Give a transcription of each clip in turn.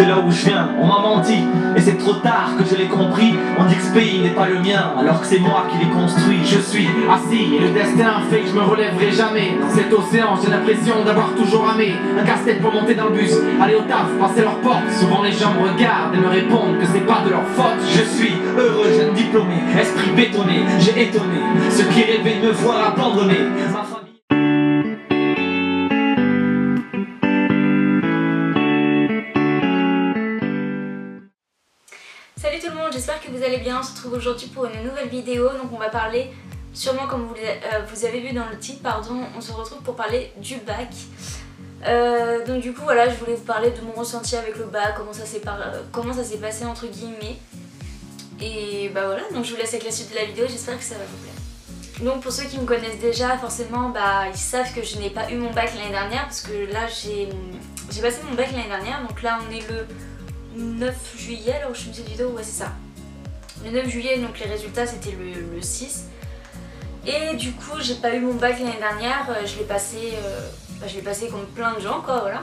de là où je viens. On m'a menti et c'est trop tard que je l'ai compris. On dit que ce pays n'est pas le mien alors que c'est moi qui l'ai construit. Je suis assis et le destin fait que je me relèverai jamais. Dans cet océan j'ai l'impression d'avoir toujours ramé. Un casse-tête pour monter dans le bus, aller au taf, passer leurs portes. Souvent les gens me regardent et me répondent que c'est pas de leur faute. Je suis heureux, jeune diplômé, esprit bétonné. J'ai étonné ceux qui rêvaient de me voir abandonné. Ma famille... Salut tout le monde, j'espère que vous allez bien. On se retrouve aujourd'hui pour une nouvelle vidéo. Donc on va parler, sûrement comme vous avez vu dans le titre, pardon, on se retrouve pour parler du bac. Donc du coup voilà, je voulais vous parler de mon ressenti avec le bac, comment ça s'est passé entre guillemets. Et bah voilà, donc je vous laisse avec la suite de la vidéo, j'espère que ça va vous plaire. Donc pour ceux qui me connaissent déjà, forcément ils savent que je n'ai pas eu mon bac l'année dernière, parce que là j'ai passé mon bac l'année dernière. Donc là on est le 9 juillet, alors je me suis dit ouais c'est ça, le 9 juillet, donc les résultats c'était le 6. Et du coup j'ai pas eu mon bac l'année dernière, je l'ai passé comme plein de gens quoi, voilà.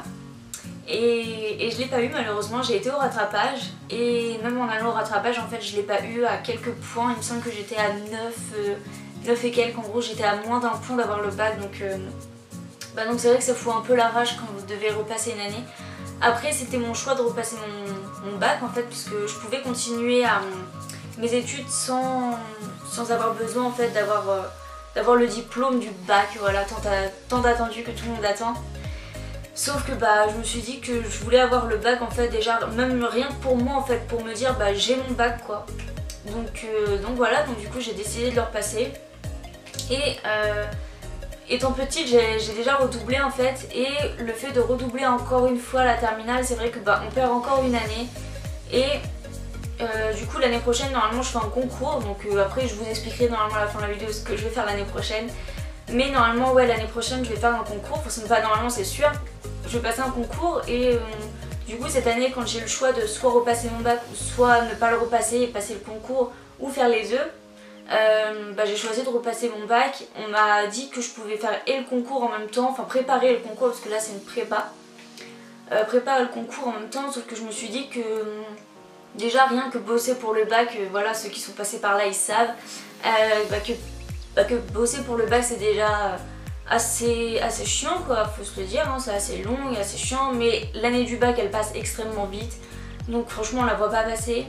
Et je l'ai pas eu malheureusement, j'ai été au rattrapage. Et même en allant au rattrapage en fait je l'ai pas eu à quelques points, il me semble que j'étais à 9 et quelques, en gros j'étais à moins d'un point d'avoir le bac. Donc c'est vrai que ça fout un peu la rage quand vous devez repasser une année. Après c'était mon choix de repasser mon bac en fait, puisque je pouvais continuer mes études sans avoir besoin en fait d'avoir le diplôme du bac, voilà, tant attendu que tout le monde attend. Sauf que je me suis dit que je voulais avoir le bac en fait déjà, même rien que pour moi en fait, pour me dire j'ai mon bac quoi. Donc voilà, donc du coup j'ai décidé de le repasser. Et étant petite j'ai déjà redoublé en fait, et le fait de redoubler encore une fois la terminale, c'est vrai que on perd encore une année. Et du coup l'année prochaine normalement je fais un concours, donc après je vous expliquerai normalement à la fin de la vidéo ce que je vais faire l'année prochaine. Mais normalement ouais, l'année prochaine je vais faire un concours, enfin c'est pas normalement, c'est sûr, je vais passer un concours. Et du coup cette année quand j'ai le choix de soit repasser mon bac ou soit ne pas le repasser et passer le concours ou faire les deux, j'ai choisi de repasser mon bac. On m'a dit que je pouvais faire et le concours en même temps, enfin préparer le concours parce que là c'est une prépa. Préparer le concours en même temps, sauf que je me suis dit que déjà rien que bosser pour le bac, voilà, ceux qui sont passés par là ils savent que bosser pour le bac c'est déjà assez chiant quoi, faut se le dire, hein, c'est assez long et assez chiant. Mais l'année du bac elle passe extrêmement vite, donc franchement on la voit pas passer.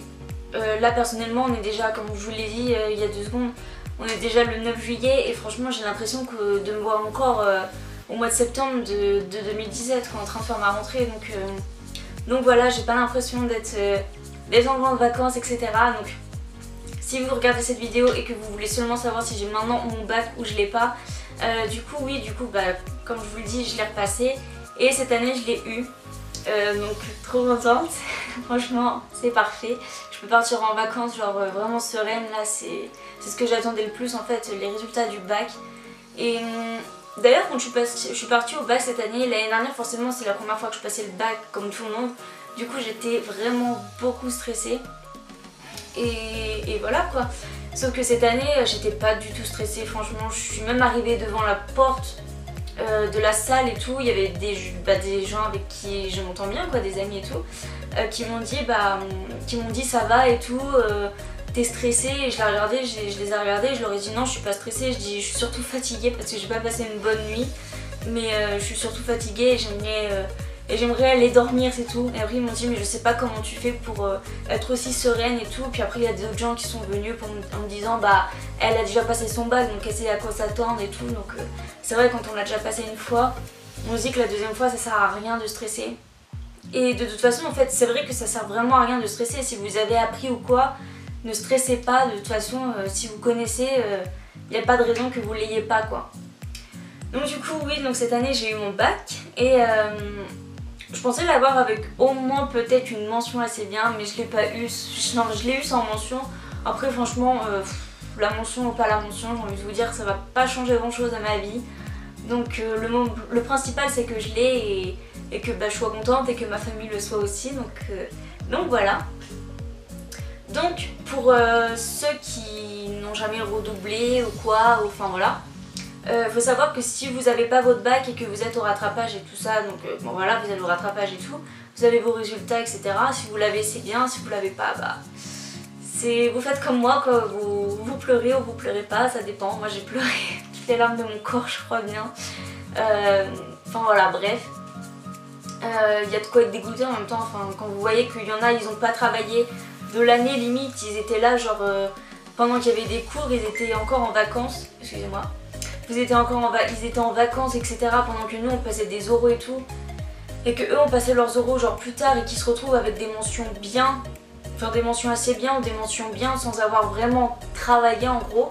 Là personnellement on est déjà, comme je vous l'ai dit il y a 2 secondes, on est déjà le 9 juillet et franchement j'ai l'impression de me voir encore au mois de septembre de 2017 quand on est en train de faire ma rentrée. Donc voilà, j'ai pas l'impression d'être en grandes vacances etc. Donc si vous regardez cette vidéo et que vous voulez seulement savoir si j'ai maintenant mon bac ou je l'ai pas, comme je vous le dis, je l'ai repassé et cette année je l'ai eu. Donc trop contente, franchement c'est parfait. Je peux partir en vacances genre vraiment sereine, là c'est ce que j'attendais le plus en fait, les résultats du bac. Et d'ailleurs quand je suis partie au bac cette année, l'année dernière forcément c'est la première fois que je passais le bac comme tout le monde. Du coup j'étais vraiment beaucoup stressée. Et voilà quoi. Sauf que cette année j'étais pas du tout stressée, franchement je suis même arrivée devant la porte de la salle et tout, il y avait des gens avec qui je m'entends bien quoi, des amis et tout, qui m'ont dit ça va et tout, t'es stressée. Et je les ai regardés, je leur ai dit non je suis pas stressée, je dis je suis surtout fatiguée parce que j'ai pas passé une bonne nuit, mais je suis surtout fatiguée et j'aimerais aller dormir, c'est tout. Et après ils m'ont dit mais je sais pas comment tu fais pour être aussi sereine et tout. Puis après il y a d'autres gens qui sont venus en me disant elle a déjà passé son bac donc elle sait à quoi s'attendre et tout. Donc c'est vrai, quand on l'a déjà passé une fois, on se dit que la deuxième fois ça sert à rien de stresser. Et de toute façon en fait c'est vrai que ça sert vraiment à rien de stresser. Si vous avez appris ou quoi, ne stressez pas, de toute façon si vous connaissez, il n'y a pas de raison que vous l'ayez pas quoi. Donc du coup oui, donc cette année j'ai eu mon bac et je pensais l'avoir avec au moins peut-être une mention assez bien, mais je l'ai pas eu. Non, je l'ai eu sans mention. Après franchement, la mention ou pas la mention, j'ai envie de vous dire que ça va pas changer grand chose à ma vie. Donc le principal c'est que je l'ai et que je sois contente et que ma famille le soit aussi. Donc voilà. Donc pour ceux qui n'ont jamais redoublé ou quoi, enfin voilà. Faut savoir que si vous n'avez pas votre bac et que vous êtes au rattrapage et tout ça, donc bon voilà, vous êtes au rattrapage et tout, vous avez vos résultats, etc. Si vous l'avez, c'est bien, si vous l'avez pas, bah vous faites comme moi, quoi. Vous pleurez ou vous pleurez pas, ça dépend. Moi j'ai pleuré toutes les larmes de mon corps, je crois bien. Enfin voilà, bref. Y a de quoi être dégoûté en même temps, enfin, quand vous voyez qu'il y en a, ils ont pas travaillé de l'année limite, ils étaient là genre pendant qu'il y avait des cours, ils étaient encore en vacances, excusez-moi. Ils étaient en vacances, etc. pendant que nous on passait des oraux et tout. Et que eux ont passé leurs oraux genre plus tard et qu'ils se retrouvent avec des mentions bien, enfin des mentions assez bien ou des mentions bien sans avoir vraiment travaillé en gros.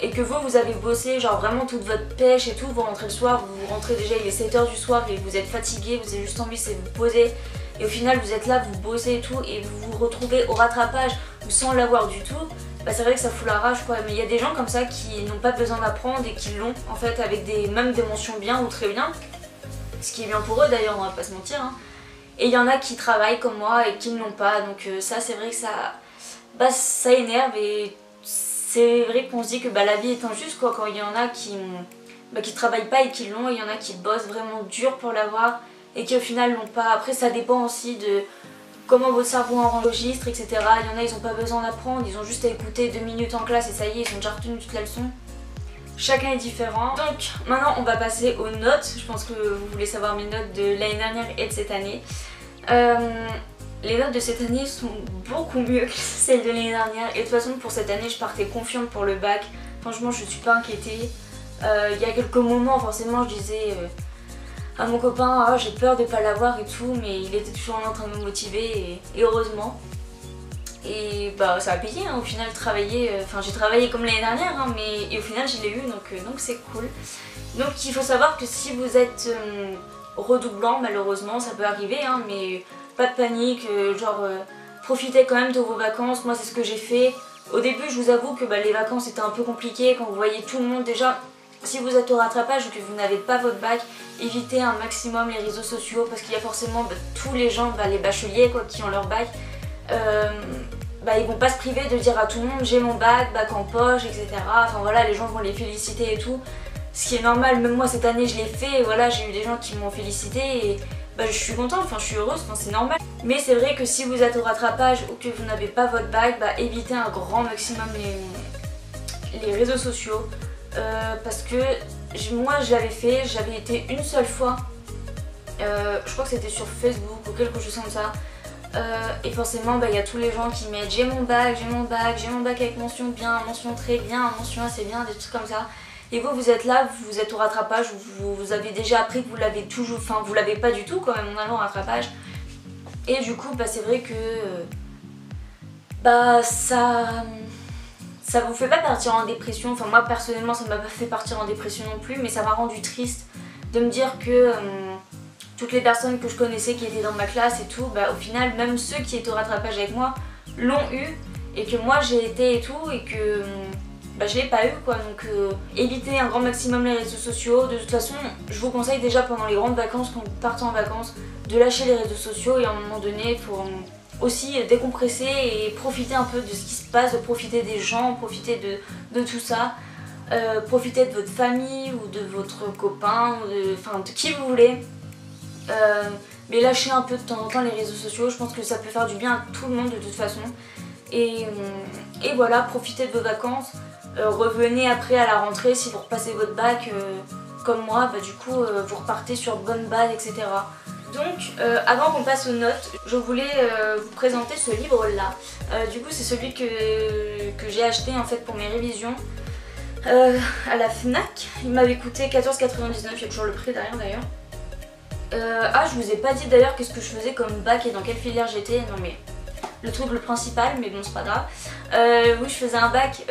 Et que vous avez bossé genre vraiment toute votre pêche et tout, vous rentrez le soir, vous rentrez déjà il est 7h du soir et vous êtes fatigué, vous avez juste envie de vous poser. Et au final vous êtes là, vous bossez et tout et vous vous retrouvez au rattrapage ou sans l'avoir du tout. Bah c'est vrai que ça fout la rage quoi, mais il y a des gens comme ça qui n'ont pas besoin d'apprendre et qui l'ont en fait avec même des mentions bien ou très bien. Ce qui est bien pour eux d'ailleurs, on va pas se mentir. Hein. Et il y en a qui travaillent comme moi et qui ne l'ont pas, donc ça c'est vrai que ça énerve et c'est vrai qu'on se dit que la vie est injuste quoi, quand il y en a qui travaillent pas et qui l'ont, et il y en a qui bossent vraiment dur pour l'avoir et qui au final l'ont pas. Après ça dépend aussi de comment votre cerveau enregistre, etc. Il y en a, ils ont pas besoin d'apprendre, ils ont juste à écouter 2 minutes en classe et ça y est, ils ont déjà retenu toute la leçon. Chacun est différent. Donc maintenant on va passer aux notes. Je pense que vous voulez savoir mes notes de l'année dernière et de cette année. Les notes de cette année sont beaucoup mieux que celles de l'année dernière. Et de toute façon pour cette année je partais confiante pour le bac. Franchement je suis pas inquiétée. Il y a quelques moments forcément je disais à mon copain j'ai peur de pas l'avoir et tout. Mais il était toujours en train de me motiver et heureusement. Et bah ça a payé hein, au final j'ai travaillé comme l'année dernière hein, et au final je l'ai eu donc c'est cool. Donc il faut savoir que si vous êtes redoublant malheureusement ça peut arriver hein, mais pas de panique, profitez quand même de vos vacances, moi c'est ce que j'ai fait. Au début je vous avoue que les vacances étaient un peu compliquées quand vous voyez tout le monde déjà. Si vous êtes au rattrapage ou que vous n'avez pas votre bac, évitez un maximum les réseaux sociaux parce qu'il y a forcément tous les gens, les bacheliers quoi, qui ont leur bac. Ils vont pas se priver de dire à tout le monde j'ai mon bac en poche, etc. Enfin voilà, les gens vont les féliciter et tout. Ce qui est normal, même moi cette année je l'ai fait et voilà, j'ai eu des gens qui m'ont félicité et je suis contente, enfin je suis heureuse, c'est normal. Mais c'est vrai que si vous êtes au rattrapage ou que vous n'avez pas votre bac, évitez un grand maximum les réseaux sociaux. Parce que moi je l'avais fait, j'avais été une seule fois, je crois que c'était sur Facebook ou quelque chose comme ça. Et forcément il y a tous les gens qui mettent j'ai mon bac avec mention bien, mention très bien, mention assez bien, des trucs comme ça. Et vous êtes là, vous êtes au rattrapage, vous avez déjà appris que vous l'avez toujours, enfin vous l'avez pas du tout quand même en allant au rattrapage. Et du coup c'est vrai que ça vous fait pas partir en dépression. Enfin moi personnellement ça m'a pas fait partir en dépression non plus, mais ça m'a rendu triste de me dire que toutes les personnes que je connaissais qui étaient dans ma classe et tout, au final même ceux qui étaient au rattrapage avec moi l'ont eu et que moi j'ai été et tout et que je l'ai pas eu quoi. Donc évitez un grand maximum les réseaux sociaux. De toute façon je vous conseille déjà pendant les grandes vacances, quand vous partez en vacances, de lâcher les réseaux sociaux et à un moment donné il faut aussi décompresser et profiter un peu de ce qui se passe, de profiter des gens, profiter de tout ça. Profiter de votre famille ou de votre copain, ou de qui vous voulez. Mais lâchez un peu de temps en temps les réseaux sociaux, je pense que ça peut faire du bien à tout le monde de toute façon. Et voilà, profitez de vos vacances, revenez après à la rentrée si vous repassez votre bac comme moi, du coup vous repartez sur bonne base, etc. Donc avant qu'on passe aux notes, je voulais vous présenter ce livre là. Du coup c'est celui que j'ai acheté en fait pour mes révisions à la Fnac. Il m'avait coûté 14,99, il y a toujours le prix derrière d'ailleurs. Je vous ai pas dit d'ailleurs qu'est-ce que je faisais comme bac et dans quelle filière j'étais. Non mais le truc le principal, mais bon c'est pas grave. Oui je faisais un bac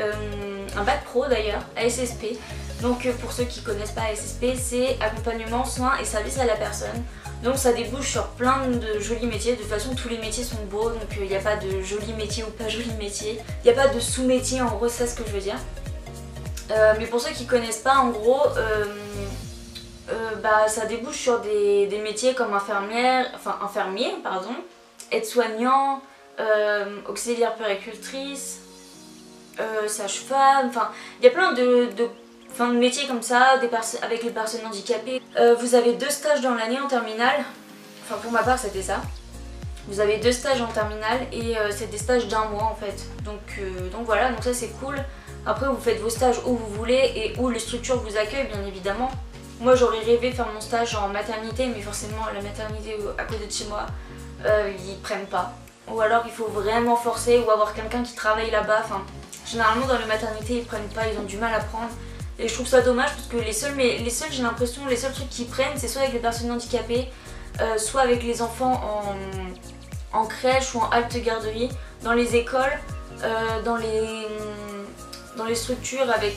pro d'ailleurs, ASSP. Donc pour ceux qui connaissent pas ASSP, c'est accompagnement, soins et services à la personne. Donc ça débouche sur plein de jolis métiers. De toute façon tous les métiers sont beaux, donc il n'y a pas de jolis métiers ou pas jolis métiers. Il n'y a pas de sous-métier, en gros c'est ce que je veux dire. Mais pour ceux qui connaissent pas, en gros ça débouche sur des métiers comme infirmier, aide-soignant, auxiliaire puéricultrice, sage-femme, il y a plein de métiers comme ça, avec les personnes handicapées. Vous avez 2 stages dans l'année en terminale, enfin pour ma part c'était ça. Vous avez 2 stages en terminale et c'est des stages d'1 mois en fait. Donc voilà, donc ça c'est cool. Après vous faites vos stages où vous voulez et où les structures vous accueillent bien évidemment. Moi j'aurais rêvé faire mon stage en maternité, mais forcément la maternité à côté de chez moi, ils prennent pas. Ou alors il faut vraiment forcer ou avoir quelqu'un qui travaille là-bas. Enfin, généralement dans les maternités ils prennent pas, ils ont du mal à prendre. Et je trouve ça dommage parce que les seuls j'ai l'impression, les seuls trucs qu'ils prennent c'est soit avec les personnes handicapées, soit avec les enfants en crèche ou en halte garderie, dans les écoles, dans les structures avec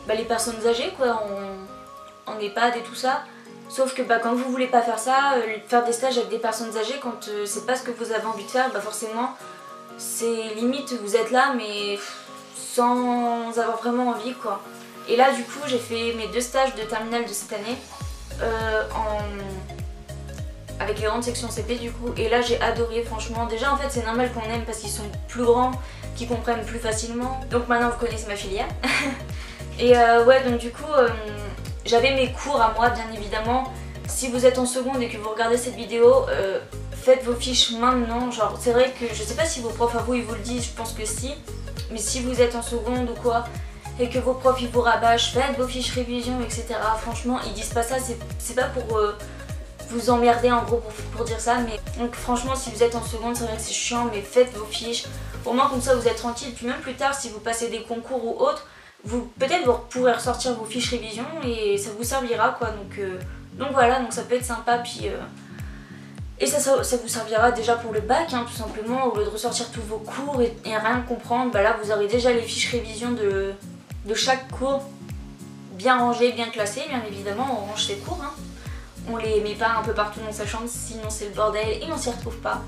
les personnes âgées quoi, en EHPAD et tout ça. Sauf que quand vous voulez pas faire ça, faire des stages avec des personnes âgées quand c'est pas ce que vous avez envie de faire, forcément c'est limite vous êtes là mais sans avoir vraiment envie quoi. Et là du coup j'ai fait mes 2 stages de terminale de cette année avec les grandes sections CP du coup, et là j'ai adoré franchement. Déjà en fait c'est normal qu'on aime parce qu'ils sont plus grands, qu'ils comprennent plus facilement. Donc maintenant vous connaissez ma filière. Et ouais donc du coup j'avais mes cours à moi bien évidemment. Si vous êtes en seconde et que vous regardez cette vidéo, faites vos fiches maintenant. Genre c'est vrai que je sais pas si vos profs à vous ils vous le disent, je pense que si. Mais si vous êtes en seconde ou quoi et que vos profs ils vous rabâchent, faites vos fiches révision etc. Franchement ils disent pas ça, c'est pas pour vous emmerder en gros pour dire ça. Mais donc franchement si vous êtes en seconde c'est vrai que c'est chiant, mais faites vos fiches. Au moins comme ça vous êtes tranquille. Puis même plus tard si vous passez des concours ou autres, peut-être vous pourrez ressortir vos fiches révision et ça vous servira quoi. Donc voilà, donc ça peut être sympa. Puis et ça vous servira déjà pour le bac tout simplement. Au lieu de ressortir tous vos cours et rien comprendre, là vous aurez déjà les fiches révision de chaque cours bien rangées, bien classées. Bien évidemment on range ses cours, on les met pas un peu partout dans sa chambre, sinon c'est le bordel et on s'y retrouve pas.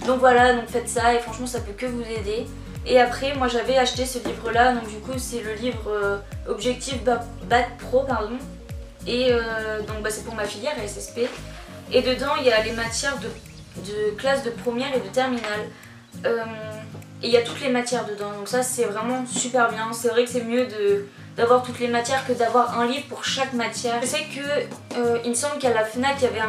Donc voilà, donc faites ça et franchement ça peut que vous aider. Et après moi j'avais acheté ce livre là, donc du coup c'est le livre Objectif Bac Pro pardon. Et donc c'est pour ma filière SSP. Et dedans il y a les matières de classe de première et de terminale. Et il y a toutes les matières dedans, donc ça c'est vraiment super bien. C'est vrai que c'est mieux d'avoir toutes les matières que d'avoir un livre pour chaque matière. Je sais que il me semble qu'à la FNAC il y avait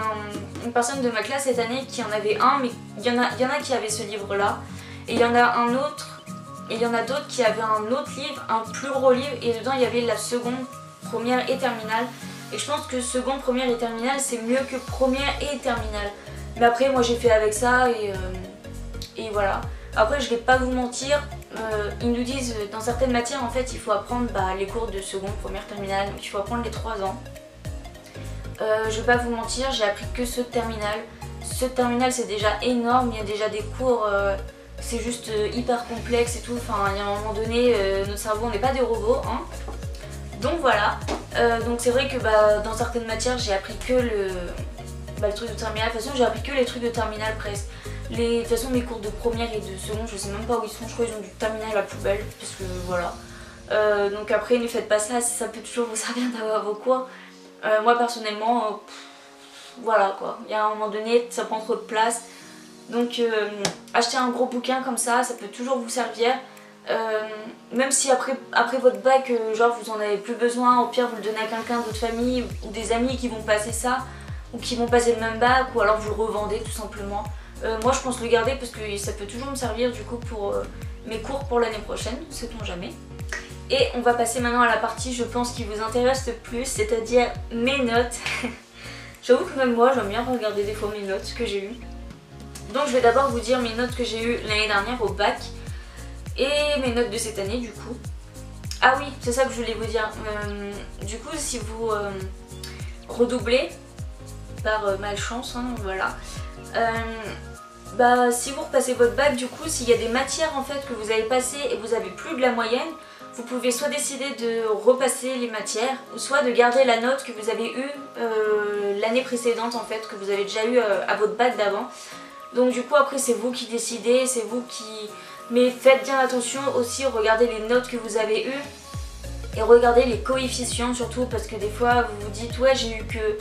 une personne de ma classe cette année qui en avait un, mais il y en a qui avaient ce livre là. Et il y en a un autre, et il y en a d'autres qui avaient un autre livre, un plus gros livre, et dedans il y avait la seconde, première et terminale. Et je pense que seconde, première et terminale c'est mieux que première et terminale. Mais après moi j'ai fait avec ça et voilà. Après je vais pas vous mentir, ils nous disent dans certaines matières en fait il faut apprendre les cours de seconde, première, terminale, donc il faut apprendre les 3 ans. Je vais pas vous mentir, j'ai appris que ceux de terminale. Ceux de terminale c'est déjà énorme, il y a déjà des cours, c'est juste hyper complexe et tout. Enfin il y a un moment donné, notre cerveau on n'est pas des robots Donc voilà, donc c'est vrai que dans certaines matières j'ai appris que le truc de terminale. De toute façon j'ai appris que les trucs de terminale presque. De toute façon mes cours de première et de seconde je sais même pas où ils sont, je crois qu'ils ont du terminal à la poubelle parce que voilà. Donc après ne faites pas ça, ça peut toujours vous servir d'avoir vos cours. Moi personnellement voilà quoi, il y a un moment donné ça prend trop de place. Donc acheter un gros bouquin comme ça peut toujours vous servir. Même si après votre bac genre vous en avez plus besoin, au pire vous le donnez à quelqu'un de votre famille ou des amis qui vont passer ça ou qui vont passer le même bac, ou alors vous le revendez tout simplement. Moi je pense le garder parce que ça peut toujours me servir du coup pour mes cours pour l'année prochaine, sait-on jamais. Et on va passer maintenant à la partie je pense qui vous intéresse le plus, c'est-à-dire mes notes. J'avoue que même moi j'aime bien regarder des fois mes notes que j'ai eues. Donc je vais d'abord vous dire mes notes que j'ai eues l'année dernière au bac et mes notes de cette année du coup. Ah oui, c'est ça que je voulais vous dire. Du coup si vous redoublez par malchance, voilà. Si vous repassez votre bac, du coup, s'il y a des matières en fait que vous avez passées et vous avez plus de la moyenne, vous pouvez soit décider de repasser les matières, ou soit de garder la note que vous avez eue l'année précédente en fait, que vous avez déjà eu à votre bac d'avant. Donc du coup après c'est vous qui décidez, c'est vous qui... Mais faites bien attention aussi, regardez les notes que vous avez eues et regardez les coefficients surtout, parce que des fois vous vous dites ouais j'ai eu que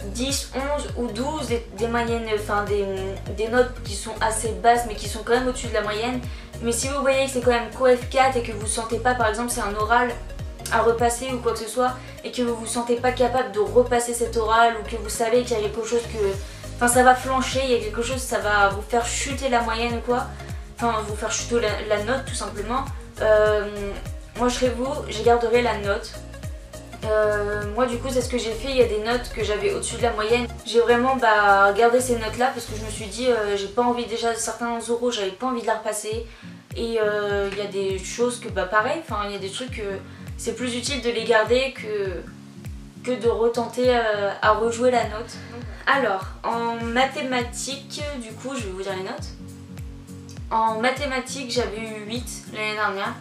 10, 11 ou 12 des moyennes, enfin des notes qui sont assez basses mais qui sont quand même au-dessus de la moyenne. Mais si vous voyez que c'est quand même coef 4 et que vous sentez pas, par exemple c'est un oral à repasser ou quoi que ce soit et que vous vous sentez pas capable de repasser cet oral ou que vous savez qu'il y a quelque chose que... Enfin ça va flancher, il y a quelque chose, ça va vous faire chuter la moyenne ou quoi. Enfin vous faire chuter la note tout simplement. Moi je serais vous, je garderai la note. Moi du coup c'est ce que j'ai fait, il y a des notes que j'avais au-dessus de la moyenne. J'ai vraiment gardé ces notes là parce que je me suis dit j'ai pas envie, déjà certains oraux j'avais pas envie de la repasser. Et il y a des choses que pareil, enfin il y a des trucs c'est plus utile de les garder que de retenter à rejouer la note. Alors en mathématiques, du coup je vais vous dire les notes. En mathématiques j'avais eu 8 l'année dernière.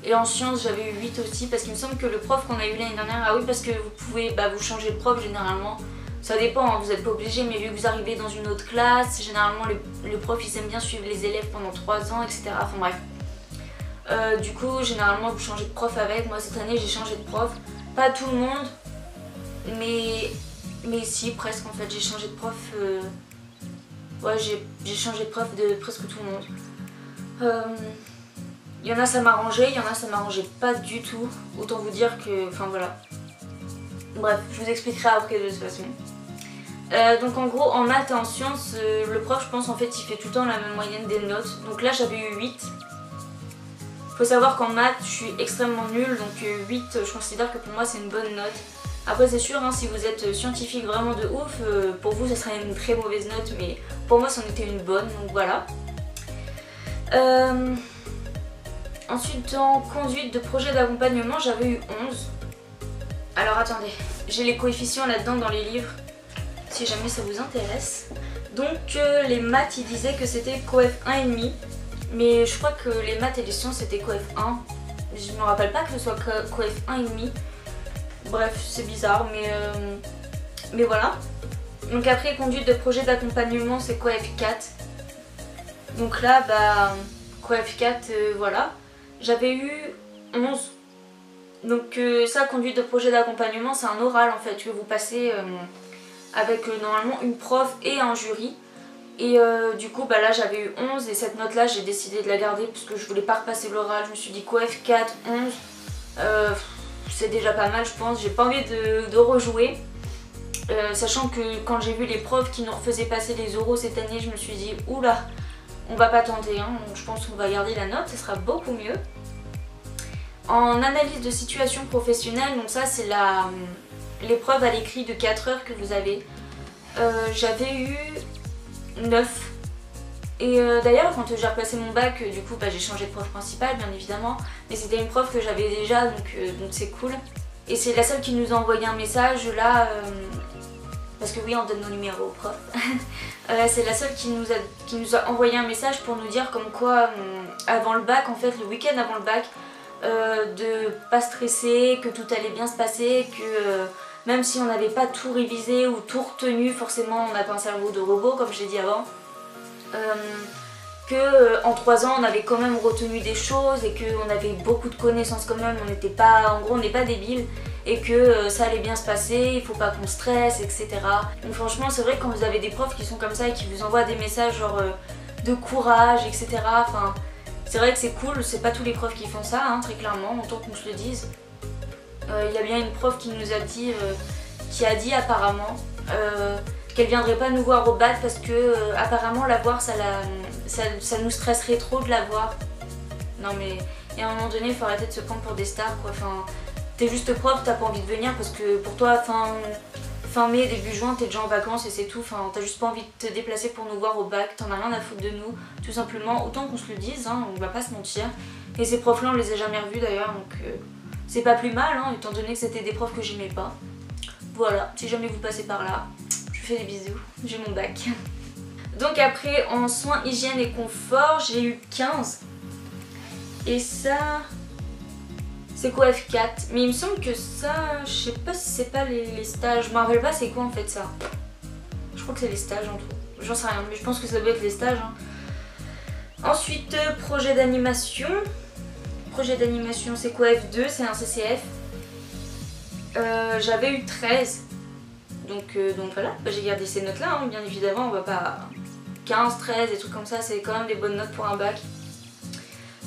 Et en sciences j'avais eu 8 aussi parce qu'il me semble que le prof qu'on a eu l'année dernière, ah oui parce que vous pouvez vous changer de prof généralement. Ça dépend, hein, vous n'êtes pas obligé, mais vu que vous arrivez dans une autre classe, généralement les profs ils aiment bien suivre les élèves pendant 3 ans, etc. Enfin bref. Du coup généralement vous changez de prof avec. Moi cette année j'ai changé de prof. Pas tout le monde, mais si presque en fait. J'ai changé de prof. Ouais j'ai changé de prof de presque tout le monde. Il y en a ça m'arrangeait, il y en a ça m'arrangeait pas du tout. Autant vous dire que... Enfin voilà. Bref, je vous expliquerai après de toute façon. Donc en gros en maths et en sciences, le prof je pense en fait il fait tout le temps la même moyenne des notes. Donc là j'avais eu 8. Faut savoir qu'en maths je suis extrêmement nulle, donc 8 je considère que pour moi c'est une bonne note. Après c'est sûr hein, si vous êtes scientifique vraiment de ouf, pour vous ça serait une très mauvaise note, mais pour moi c'en était une bonne, donc voilà. Ensuite en conduite de projet d'accompagnement j'avais eu 11. Alors attendez, j'ai les coefficients là-dedans dans les livres, si jamais ça vous intéresse. Donc les maths ils disaient que c'était coef 1,5, mais je crois que les maths et les sciences c'était coef 1. Je me rappelle pas que ce soit coef 1,5. Bref c'est bizarre mais voilà. Donc après conduite de projet d'accompagnement c'est coef 4. Donc là coef 4 voilà. J'avais eu 11. Donc ça, conduite de projet d'accompagnement, c'est un oral en fait que vous passez avec normalement une prof et un jury. Et du coup là j'avais eu 11 et cette note là j'ai décidé de la garder parce que je voulais pas repasser l'oral. Je me suis dit coef 4, 11, c'est déjà pas mal je pense. J'ai pas envie de rejouer. Sachant que quand j'ai vu les profs qui nous refaisaient passer les oraux cette année, je me suis dit oula, on va pas tenter, hein, donc je pense qu'on va garder la note, ça sera beaucoup mieux. En analyse de situation professionnelle, donc ça c'est l'épreuve à l'écrit de 4 heures que vous avez. J'avais eu 9. Et d'ailleurs quand j'ai repassé mon bac, du coup j'ai changé de prof principale bien évidemment. Mais c'était une prof que j'avais déjà, donc c'est cool. Et c'est la seule qui nous a envoyé un message là, parce que oui on donne nos numéros aux profs. C'est la seule qui nous a envoyé un message pour nous dire comme quoi avant le bac, en fait le week-end avant le bac, de pas stresser, que tout allait bien se passer, que même si on n'avait pas tout révisé ou tout retenu, forcément on n'a pas un cerveau de robot comme j'ai dit avant, que en 3 ans on avait quand même retenu des choses et qu'on avait beaucoup de connaissances quand même, on n'était pas, en gros on n'est pas débile, et que ça allait bien se passer, il faut pas qu'on stresse, etc. Donc franchement c'est vrai que quand vous avez des profs qui sont comme ça et qui vous envoient des messages genre de courage, etc. Enfin, c'est vrai que c'est cool, c'est pas tous les profs qui font ça, hein, très clairement, autant qu'on se le dise. Il y a bien une prof qui nous a dit, apparemment qu'elle viendrait pas nous voir au bac parce que apparemment la voir ça nous stresserait trop de la voir. Non mais, et à un moment donné il faut arrêter de se prendre pour des stars quoi, enfin t'es juste prof, t'as pas envie de venir parce que pour toi fin mai, début juin t'es déjà en vacances et c'est tout, enfin t'as juste pas envie de te déplacer pour nous voir au bac, t'en as rien à foutre de nous, tout simplement, autant qu'on se le dise, hein, on va pas se mentir. Et ces profs là on les a jamais revus d'ailleurs, donc c'est pas plus mal, hein, étant donné que c'était des profs que j'aimais pas. Voilà, si jamais vous passez par là, je vous fais des bisous, j'ai mon bac. Donc après en soins, hygiène et confort, j'ai eu 15. Et ça... c'est coef 4, mais il me semble que ça, je sais pas si c'est pas les stages, je me rappelle pas c'est quoi en fait ça. Je crois que c'est les stages en tout, j'en sais rien, mais je pense que ça doit être les stages. Hein. Ensuite, projet d'animation. Projet d'animation c'est coef 2, c'est un CCF. J'avais eu 13, donc voilà, j'ai gardé ces notes là, hein, bien évidemment, on va pas... 15, 13, des trucs comme ça, c'est quand même des bonnes notes pour un bac.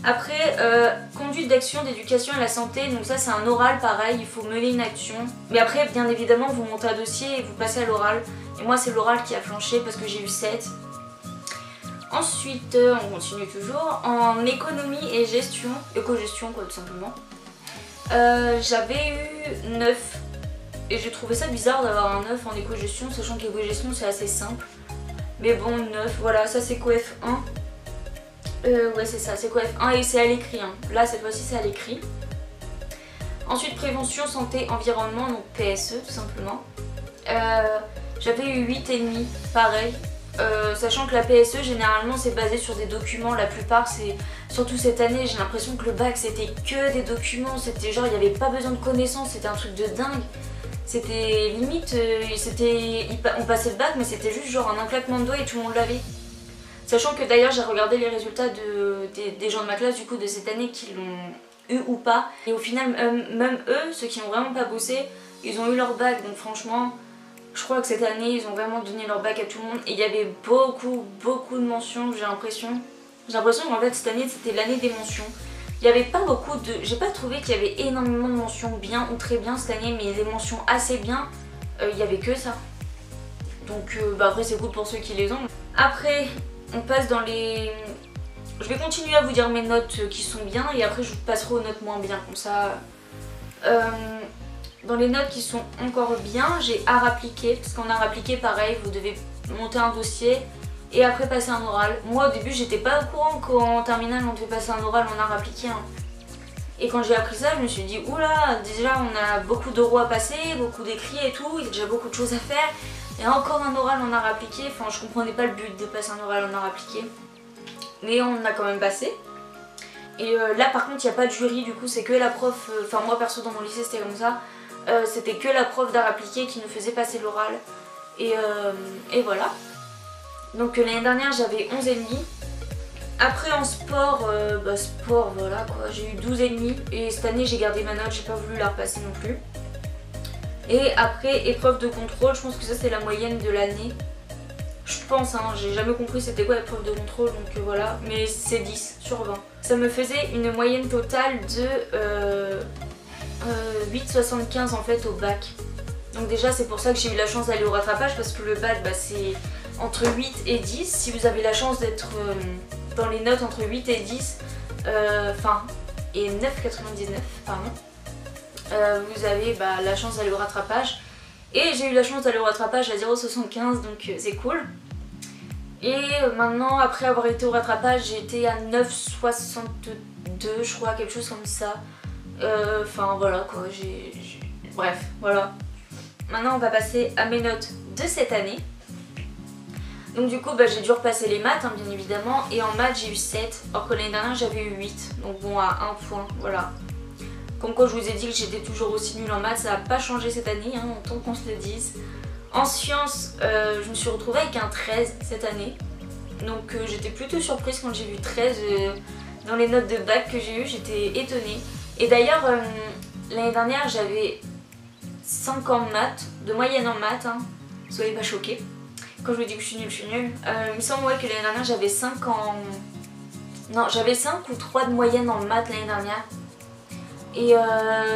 Après, conduite d'action d'éducation à la santé, donc ça c'est un oral pareil, il faut mener une action. Mais après, bien évidemment, vous montez un dossier et vous passez à l'oral. Et moi c'est l'oral qui a flanché parce que j'ai eu 7. Ensuite, on continue toujours. En économie et gestion, éco-gestion quoi tout simplement, j'avais eu 9. Et j'ai trouvé ça bizarre d'avoir un 9 en éco-gestion, sachant que l'éco-gestion c'est assez simple. Mais bon, 9, voilà, ça c'est coef 1. Ouais c'est ça, c'est coef 1 et c'est à l'écrit. Hein. Là cette fois-ci c'est à l'écrit. Ensuite prévention, santé, environnement, donc PSE tout simplement. J'avais eu 8,5, pareil. Sachant que la PSE généralement c'est basé sur des documents, la plupart c'est... Surtout cette année j'ai l'impression que le bac c'était que des documents, c'était genre il n'y avait pas besoin de connaissances, c'était un truc de dingue. C'était limite, on passait le bac mais c'était juste genre un claquement de doigts et tout le monde l'avait. Sachant que d'ailleurs j'ai regardé les résultats des gens de ma classe du coup de cette année qui l'ont eu ou pas. Et au final même eux, ceux qui n'ont vraiment pas bossé, ils ont eu leur bac, donc franchement je crois que cette année ils ont vraiment donné leur bac à tout le monde. Et il y avait beaucoup de mentions, j'ai l'impression. J'ai l'impression qu'en fait cette année c'était l'année des mentions. Il n'y avait pas beaucoup de... J'ai pas trouvé qu'il y avait énormément de mentions bien ou très bien cette année, mais des mentions assez bien, il n'y avait que ça. Donc après c'est cool pour ceux qui les ont. Après on passe dans les... Je vais continuer à vous dire mes notes qui sont bien et après je vous passerai aux notes moins bien comme ça. Dans les notes qui sont encore bien, j'ai art appliqué, parce qu'en art appliqué pareil, vous devez monter un dossier et après passer un oral. Moi au début j'étais pas au courant qu'en terminale on devait passer un oral en art appliqué. Hein. Et quand j'ai appris ça je me suis dit oula, déjà on a beaucoup d'oraux à passer, beaucoup d'écrits et tout, il y a déjà beaucoup de choses à faire. Et encore un oral en art appliqué, enfin je comprenais pas le but de passer un oral en art appliqué. Mais on a quand même passé. Et là par contre il n'y a pas de jury, du coup c'est que la prof, enfin moi perso dans mon lycée c'était comme ça. C'était que la prof d'art appliqué qui nous faisait passer l'oral. Et voilà. Donc l'année dernière j'avais 11,5. Après en sport, sport voilà quoi, j'ai eu 12,5. Et cette année j'ai gardé ma note, j'ai pas voulu la repasser non plus. Et après épreuve de contrôle, je pense que ça c'est la moyenne de l'année. Je pense, hein, j'ai jamais compris c'était quoi l'épreuve de contrôle, donc voilà. Mais c'est 10 sur 20. Ça me faisait une moyenne totale de 8,75 en fait au bac. Donc déjà c'est pour ça que j'ai eu la chance d'aller au rattrapage, parce que le bac c'est entre 8 et 10. Si vous avez la chance d'être dans les notes entre 8 et 10, et 9,99 pardon, vous avez la chance d'aller au rattrapage. Et j'ai eu la chance d'aller au rattrapage à 0,75, donc c'est cool. Et maintenant, après avoir été au rattrapage, j'ai été à 9,62 je crois, quelque chose comme ça. Enfin voilà quoi, bref, voilà. Maintenant on va passer à mes notes de cette année. Donc du coup j'ai dû repasser les maths hein, bien évidemment. Et en maths j'ai eu 7, alors que l'année dernière j'avais eu 8. Donc bon, à 1 point, voilà. Comme quoi je vous ai dit que j'étais toujours aussi nulle en maths, ça n'a pas changé cette année, hein, autant qu'on se le dise. En sciences, je me suis retrouvée avec un 13 cette année. Donc j'étais plutôt surprise quand j'ai vu 13 dans les notes de bac que j'ai eu, j'étais étonnée. Et d'ailleurs, l'année dernière j'avais 5 en maths, de moyenne en maths, hein. Soyez pas choqués. Quand je vous dis que je suis nulle, je suis nulle. Il me semble que l'année dernière j'avais 5 en... Non, j'avais 5 ou 3 de moyenne en maths l'année dernière. Et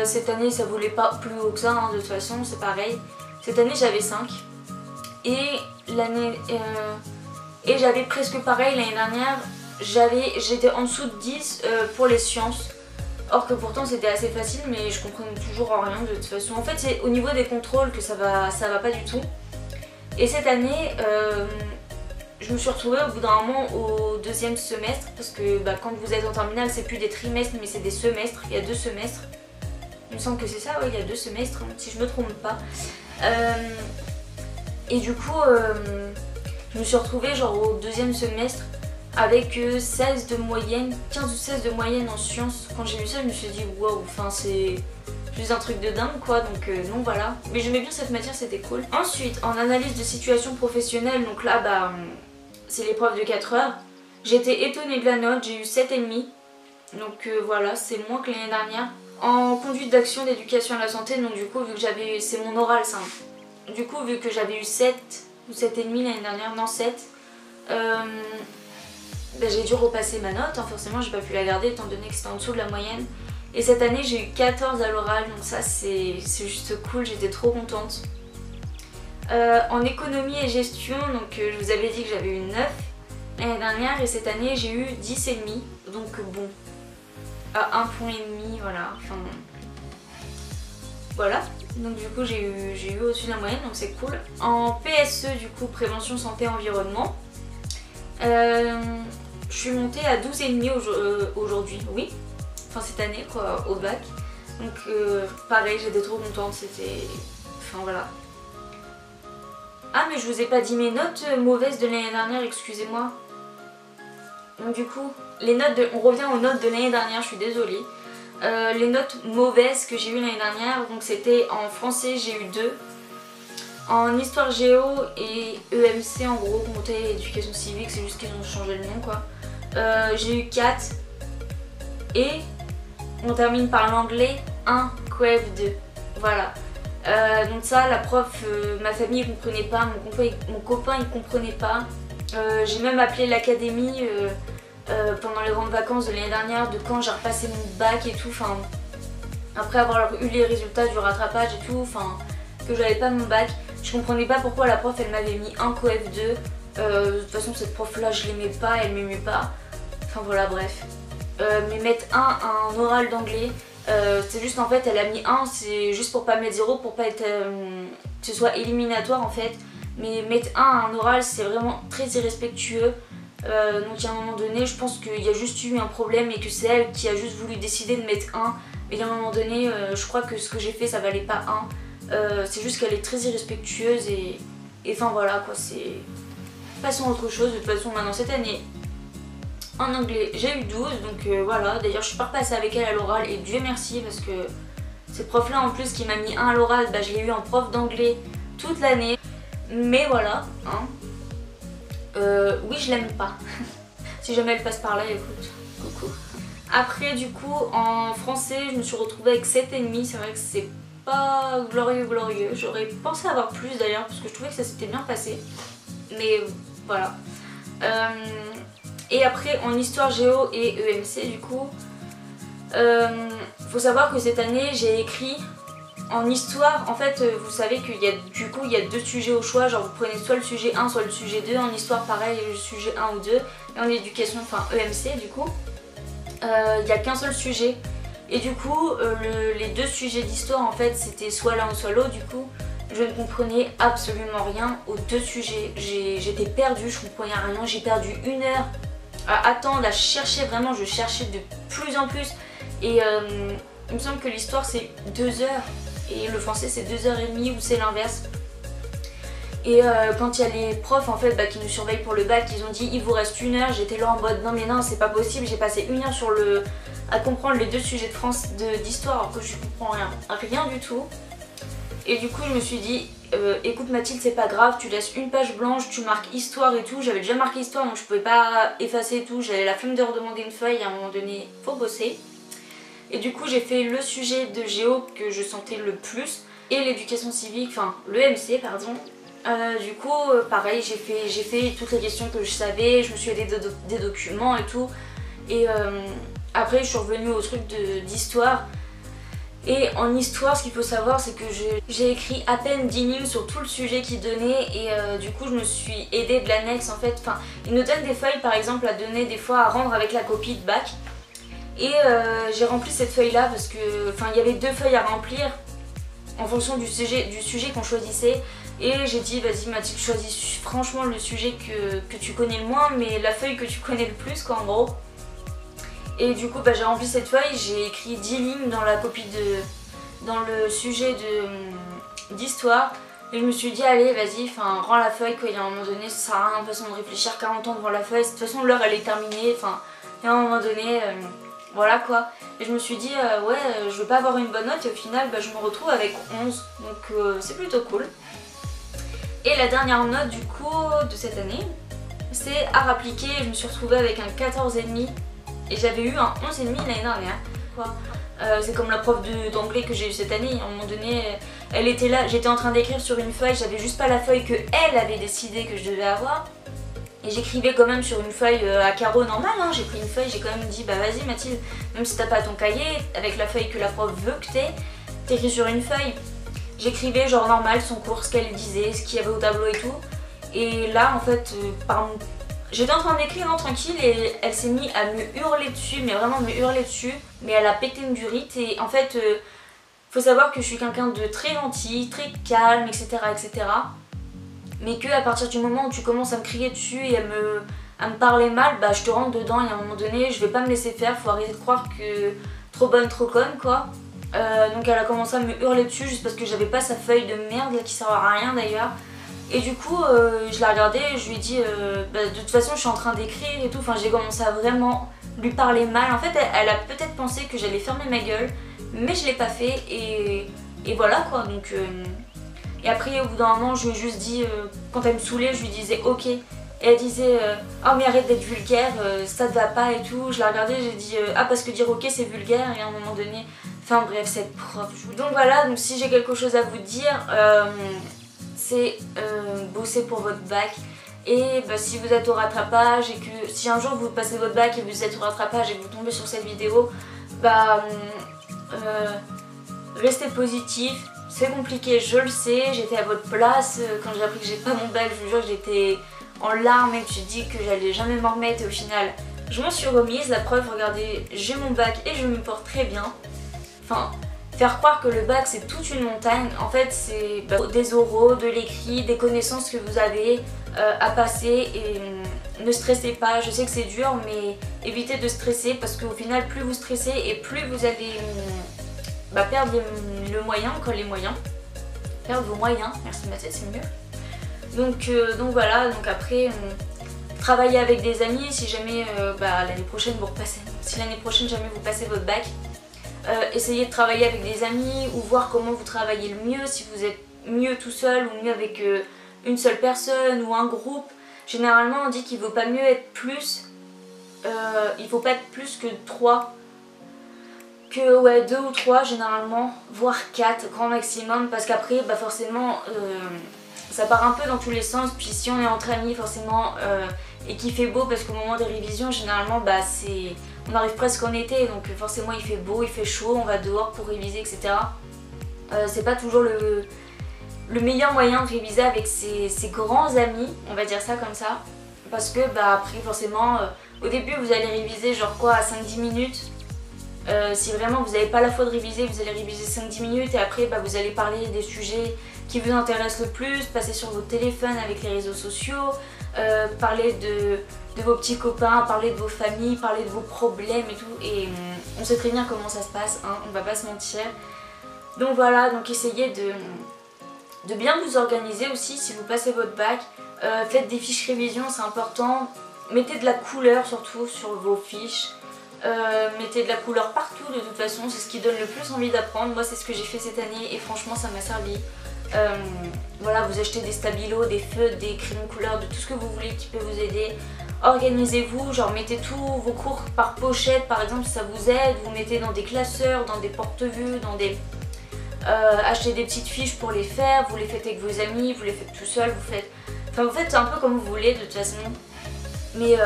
cette année ça voulait pas plus haut que ça, hein, de toute façon c'est pareil. Cette année j'avais 5. Et l'année... et j'avais presque pareil l'année dernière. J'étais en dessous de 10 pour les sciences. Or que pourtant c'était assez facile, mais je comprenais toujours rien de toute façon. En fait c'est au niveau des contrôles que ça va pas du tout. Et cette année je me suis retrouvée au bout d'un moment au 2e semestre. Parce que quand vous êtes en terminale c'est plus des trimestres mais c'est des semestres. Il y a 2 semestres. Il me semble que c'est ça, ouais, il y a 2 semestres hein, si je me trompe pas. Et du coup je me suis retrouvée genre au 2e semestre avec 16 de moyenne, 15 ou 16 de moyenne en sciences. Quand j'ai vu ça je me suis dit waouh, enfin c'est juste un truc de dingue quoi, donc non voilà. Mais j'aimais bien cette matière, c'était cool. Ensuite en analyse de situation professionnelle, donc là c'est l'épreuve de 4 heures. J'étais étonnée de la note, j'ai eu 7,5. Donc voilà, c'est moins que l'année dernière. En conduite d'action d'éducation à la santé, donc du coup vu que j'avais, c'est mon oral ça. Du coup vu que j'avais eu 7 ou 7,5 l'année dernière, non 7. bah, j'ai dû repasser ma note, hein. Forcément j'ai pas pu la garder étant donné que c'était en dessous de la moyenne. Et cette année j'ai eu 14 à l'oral, donc ça c'est juste cool, j'étais trop contente. En économie et gestion, donc je vous avais dit que j'avais eu 9 l'année dernière et cette année j'ai eu 10,5, donc bon, à 1,5 point, voilà, enfin voilà. Donc du coup j'ai eu au-dessus de la moyenne, donc c'est cool. En PSE du coup, prévention santé environnement, je suis montée à 12,5 aujourd'hui, oui, enfin cette année quoi, au bac. Donc pareil, j'étais trop contente, c'était, enfin voilà. Ah mais je vous ai pas dit mes notes mauvaises de l'année dernière, excusez-moi. Donc du coup, on revient aux notes de l'année dernière, je suis désolée. Les notes mauvaises que j'ai eues l'année dernière, donc c'était en français j'ai eu 2, en histoire géo et EMC en gros, comptez éducation civique, c'est juste qu'ils ont changé le nom quoi. J'ai eu 4 et on termine par l'anglais 1, Coef 2, voilà. Donc ça, la prof, ma famille ne comprenait pas, mon copain il comprenait pas. J'ai même appelé l'académie pendant les grandes vacances de l'année dernière, de quand j'ai repassé mon bac et tout, enfin après avoir eu les résultats du rattrapage et tout, enfin que j'avais pas mon bac. Je comprenais pas pourquoi la prof elle m'avait mis un Coef 2. De toute façon cette prof là je l'aimais pas, elle m'aimait pas. Enfin voilà, bref. Mais mettre un oral d'anglais, c'est juste en fait elle a mis 1, c'est juste pour pas mettre 0, pour pas être que ce soit éliminatoire en fait. Mais mettre 1 à un oral c'est vraiment très irrespectueux. Donc à un moment donné je pense qu'il y a juste eu un problème et que c'est elle qui a juste voulu décider de mettre 1. Mais à un moment donné je crois que ce que j'ai fait ça valait pas 1. C'est juste qu'elle est très irrespectueuse et enfin voilà quoi, c'est... Passons à autre chose. De toute façon maintenant cette année en anglais j'ai eu 12, donc voilà. D'ailleurs je suis pas repassée avec elle à l'oral et Dieu merci, parce que cette prof là en plus qui m'a mis 1 à l'oral, bah, je l'ai eu en prof d'anglais toute l'année. Mais voilà, hein. Oui je l'aime pas. Si jamais elle passe par là, écoute, coucou. Après du coup en français je me suis retrouvée avec 7,5, c'est vrai que c'est pas glorieux. J'aurais pensé avoir plus d'ailleurs parce que je trouvais que ça s'était bien passé. Mais voilà. Et après en histoire géo et EMC du coup, faut savoir que cette année j'ai écrit en histoire. En fait vous savez qu'il y a du coup il y a 2 sujets au choix, genre vous prenez soit le sujet 1 soit le sujet 2. En histoire pareil, le sujet 1 ou 2. Et en éducation, enfin EMC du coup, il n'y a qu'un seul sujet. Et du coup les 2 sujets d'histoire en fait c'était soit l'un ou soit l'autre. Du coup je ne comprenais absolument rien aux 2 sujets. J'étais perdue, je comprenais rien. J'ai perdu 1 heure à attendre, à chercher, vraiment je cherchais de plus en plus. Et il me semble que l'histoire c'est 2 heures et le français c'est 2h30 ou c'est l'inverse. Et quand il y a les profs en fait bah, qui nous surveillent pour le bac, ils ont dit il vous reste 1 heure, j'étais là en mode non mais non c'est pas possible, j'ai passé 1 heure à comprendre les 2 sujets d'histoire alors que je comprends rien du tout. Et du coup je me suis dit écoute Mathilde, c'est pas grave, tu laisses une page blanche, tu marques histoire et tout. J'avais déjà marqué histoire donc je pouvais pas effacer et tout, j'avais la flemme de redemander une feuille, à un moment donné faut bosser. Et du coup j'ai fait le sujet de géo que je sentais le plus et l'éducation civique, enfin le MC pardon. Du coup pareil j'ai fait toutes les questions que je savais, je me suis aidée des documents et tout. Et après je suis revenue au truc d'histoire. Et en histoire, ce qu'il faut savoir, c'est que j'ai écrit à peine 10 lignes sur tout le sujet qu'il donnait. Et du coup, je me suis aidée de l'annexe en fait. Enfin, ils nous donnent des feuilles par exemple à donner des fois à rendre avec la copie de bac. Et j'ai rempli cette feuille là parce que, enfin, il y avait 2 feuilles à remplir en fonction du sujet qu'on choisissait. Et j'ai dit, vas-y Mathilde, choisis franchement le sujet que tu connais le moins, mais la feuille que tu connais le plus, quoi, en gros. Et du coup bah, j'ai rempli cette feuille, j'ai écrit 10 lignes dans la copie dans le sujet d'histoire. Et je me suis dit allez vas-y, rends la feuille quoi, il y a un moment donné ça sert à rien de toute façon de réfléchir 40 ans devant la feuille, de toute façon l'heure elle est terminée, enfin il y a un moment donné voilà quoi. Et je me suis dit ouais je veux pas avoir une bonne note et au final bah, je me retrouve avec 11, donc c'est plutôt cool. Et la dernière note du coup de cette année c'est art appliqué, je me suis retrouvée avec un 14,5. Et j'avais eu un 11,5 l'année dernière. C'est comme la prof d'anglais que j'ai eu cette année. À un moment donné, elle était là, j'étais en train d'écrire sur une feuille, j'avais juste pas la feuille que elle avait décidé que je devais avoir. Et j'écrivais quand même sur une feuille à carreaux normale, hein. J'ai pris une feuille, j'ai quand même dit bah vas-y Mathilde, même si t'as pas ton cahier, avec la feuille que la prof veut que t'écris sur une feuille. J'écrivais genre normal son cours, ce qu'elle disait, ce qu'il y avait au tableau et tout. Et là en fait, j'étais en train d'écrire tranquille et elle s'est mise à me hurler dessus, mais vraiment me hurler dessus. Mais elle a pété une durite et en fait, faut savoir que je suis quelqu'un de très gentil, très calme, etc. etc. Mais que à partir du moment où tu commences à me crier dessus et à me parler mal, bah je te rentre dedans et à un moment donné je vais pas me laisser faire, faut arrêter de croire que trop bonne, trop conne quoi. Donc elle a commencé à me hurler dessus juste parce que j'avais pas sa feuille de merde là qui sert à rien d'ailleurs. Et du coup je l'ai regardée et je lui ai dit bah, de toute façon je suis en train d'écrire et tout, enfin j'ai commencé à vraiment lui parler mal. En fait elle a peut-être pensé que j'allais fermer ma gueule, mais je l'ai pas fait et voilà quoi. Donc et après au bout d'un moment je lui ai juste dit, quand elle me saoulait je lui disais ok. Et elle disait oh mais arrête d'être vulgaire, ça te va pas et tout. Je l'ai regardée, j'ai dit ah parce que dire ok c'est vulgaire et à un moment donné, enfin bref cette prof. Donc voilà, donc si j'ai quelque chose à vous dire, c'est bosser pour votre bac. Et bah, si vous êtes au rattrapage et que si un jour vous passez votre bac et vous êtes au rattrapage et que vous tombez sur cette vidéo, bah restez positif. C'est compliqué, je le sais, j'étais à votre place, quand j'ai appris que j'ai pas mon bac, je vous jure que j'étais en larmes et que j'ai dit que j'allais jamais m'en remettre et au final je m'en suis remise. La preuve, regardez, j'ai mon bac et je me porte très bien. Enfin, faire croire que le bac c'est toute une montagne, en fait c'est des oraux, de l'écrit, des connaissances que vous avez à passer et ne stressez pas. Je sais que c'est dur mais évitez de stresser parce qu'au final plus vous stressez et plus vous allez perdre le moyen, les moyens. Perdre vos moyens, merci ma tête c'est mieux. Donc voilà, donc après travailler avec des amis si jamais l'année prochaine vous repassez. Si l'année prochaine jamais vous passez votre bac, essayez de travailler avec des amis ou voir comment vous travaillez le mieux, si vous êtes mieux tout seul ou mieux avec une seule personne ou un groupe. Généralement on dit qu'il ne vaut pas mieux être plus, il faut pas être plus que 3, que ouais 2 ou 3 généralement, voire 4 grand maximum, parce qu'après forcément ça part un peu dans tous les sens, puis si on est entre amis forcément et qu'il fait beau, parce qu'au moment des révisions généralement on arrive presque en été, donc forcément il fait beau, il fait chaud, on va dehors pour réviser etc. C'est pas toujours le meilleur moyen de réviser avec ses grands amis, on va dire ça comme ça, parce que après forcément au début vous allez réviser genre quoi à 5-10 minutes. Si vraiment vous n'avez pas la foi de réviser, vous allez réviser 5-10 minutes et après vous allez parler des sujets qui vous intéressent le plus, passer sur votre téléphone avec les réseaux sociaux, parler de vos petits copains, parler de vos familles, parler de vos problèmes et tout. Et on sait très bien comment ça se passe, hein, on va pas se mentir. Donc voilà, donc essayez de bien vous organiser aussi si vous passez votre bac. Faites des fiches révision, c'est important. Mettez de la couleur surtout sur vos fiches. Mettez de la couleur partout de toute façon, c'est ce qui donne le plus envie d'apprendre. Moi c'est ce que j'ai fait cette année et franchement ça m'a servi. Voilà, vous achetez des stabilos, des feutres, des crayons couleur, de tout ce que vous voulez qui peut vous aider. Organisez-vous, genre mettez tous vos cours par pochette par exemple si ça vous aide. Vous mettez dans des classeurs, dans des porte-vues, dans des... achetez des petites fiches pour les faire, vous les faites avec vos amis, vous les faites tout seul, vous faites un peu comme vous voulez de toute façon. Mais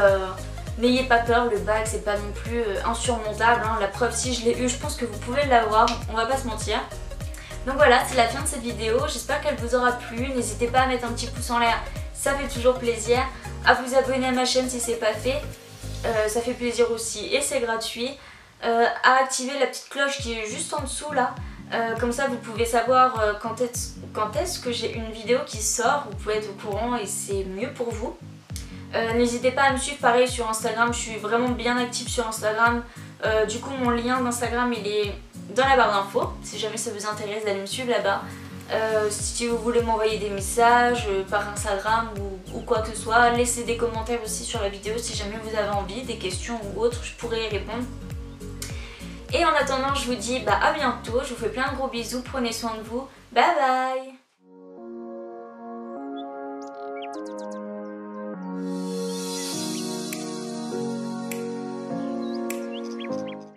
n'ayez pas peur, le bac c'est pas non plus insurmontable, hein. La preuve si je l'ai eu, je pense que vous pouvez l'avoir, on va pas se mentir. Donc voilà, c'est la fin de cette vidéo, j'espère qu'elle vous aura plu, n'hésitez pas à mettre un petit pouce en l'air, ça fait toujours plaisir, à vous abonner à ma chaîne si c'est pas fait, ça fait plaisir aussi et c'est gratuit, à activer la petite cloche qui est juste en dessous là, comme ça vous pouvez savoir quand est-ce que j'ai une vidéo qui sort, vous pouvez être au courant et c'est mieux pour vous. N'hésitez pas à me suivre pareil sur Instagram, je suis vraiment bien active sur Instagram. Du coup mon lien d'Instagram il est dans la barre d'infos, si jamais ça vous intéresse d'aller me suivre là-bas. Si vous voulez m'envoyer des messages par Instagram ou quoi que ce soit, laissez des commentaires aussi sur la vidéo si jamais vous avez envie, des questions ou autres, je pourrais y répondre. Et en attendant je vous dis à bientôt, je vous fais plein de gros bisous, prenez soin de vous, bye bye.